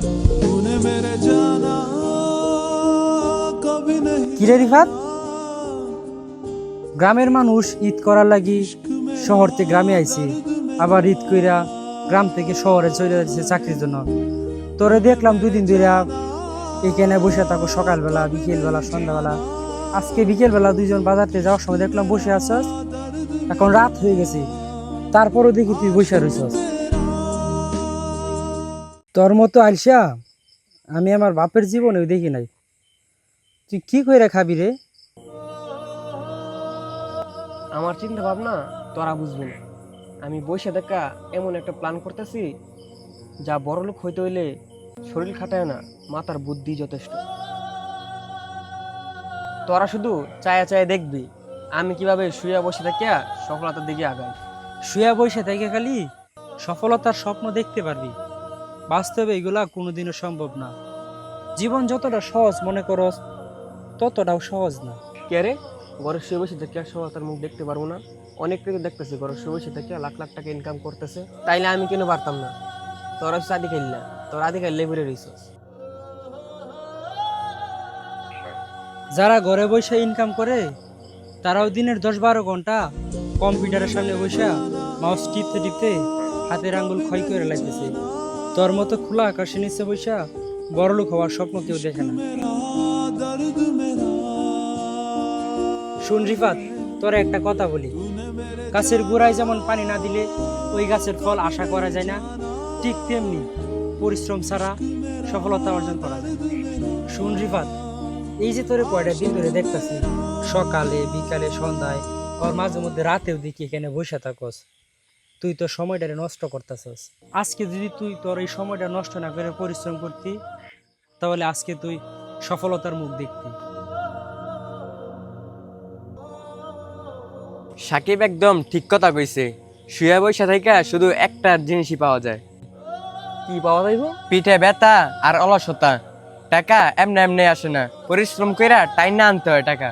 तूने मेरे जाना कभी नहीं কিরে রিফাত, গ্রামের মানুষ ঈদ করার লাগি শহর থেকে গ্রামে আইছে, আবার ঈদ কইরা গ্রাম থেকে শহরে চলে যাচ্ছে চাকরির জন্য। তোরে দেখলাম 2 দিন ধরে এখানে বসে থাকো, সকালবেলা বিকেলবেলা সন্ধ্যাবেলা। আজকে বিকেলবেলা দুইজন বাজারতে যাওয়ার সময় দেখলাম বসে আছস, এখন রাত হয়ে গেছে তারপরও দেখি তুই বসে রইছস। তোর মতো আলসা আমি আমার বাপের জীবনেও দেখি নাই। তুই কি কইরা খাবি রে? আমার চিন্তা ভাবনা তোরা বুঝবি না। আমি বসে দেখা এমন একটা প্ল্যান করতেছি, যা বড়লোক হইতে হইলে শরীর খাটায় না, মাথার বুদ্ধি যথেষ্ট। তোরা শুধু চায়া চায়া দেখবি আমি কিভাবে শুয়ে বসে থাকিয়া সফলতার দিকে আগাই। শুয়ে বসে থেকে খালি সফলতার স্বপ্ন দেখতে পারবি, বাস্তবে এগুলা কোনোদিনও সম্ভব না। জীবন যতটা সহজ মনে করস ততটাও সহজ না। কে রে, ঘরে শুয়ে বসে থাকিয়া সফলতার মুখ দেখতে পারবো না? অনেককে তো দেখতেছি ঘরে শুয়ে বসে থাকিয়া লাখ লাখ টাকা ইনকাম করতেছে, তাইলে আমি কেন পারতাম না? তোরা আদি খেললা, তোর আদি খেললে বেড়ে রইছস। যারা ঘরে বসে ইনকাম করে তারাও দিনের 10-12 ঘন্টা কম্পিউটারের সামনে বসে মাউস টিপতে টিপতে হাতের আঙ্গুল ক্ষয় করে লাগতেছে। তোর মতো খোলা আকাশের নিচে বসে বড়লোক হওয়ার স্বপ্ন কেউ দেখে না। दर्द मेरा শুন রিফাত, তোর একটা কথা বলি, গাছের গোড়ায় যেমন পানি না দিলে ওই গাছের ফল আশা করা যায় না, ঠিক তেমনি পরিশ্রম ছাড়া সফলতা অর্জন করা যায় না। শুন রিফাত, এই যে তোরে কয়টা দিন ধরে দেখতেছি সকালে বিকালে সন্ধ্যায় আর মাঝে মধ্যে রাতেও দেখি এখানে বসে থাকস, তুই তো সময়টারে নষ্ট করতেছস। আজকে যদি তুই তোর এই সময়টা নষ্ট না করে পরিশ্রম করতি, তাহলে আজকে তুই সফলতার মুখ দেখতি। সাকিব একদম ঠিক কথা কইছে। শুয়ে বসে থেকে শুধু একটা জিনিসই পাওয়া যায়, কি পাওয়া যাইব? পিঠে ব্যথা আর অলসতা। টাকা এমনি এমনি আসে না, পরিশ্রম কইরা টাইনা আনতে হয় টাকা।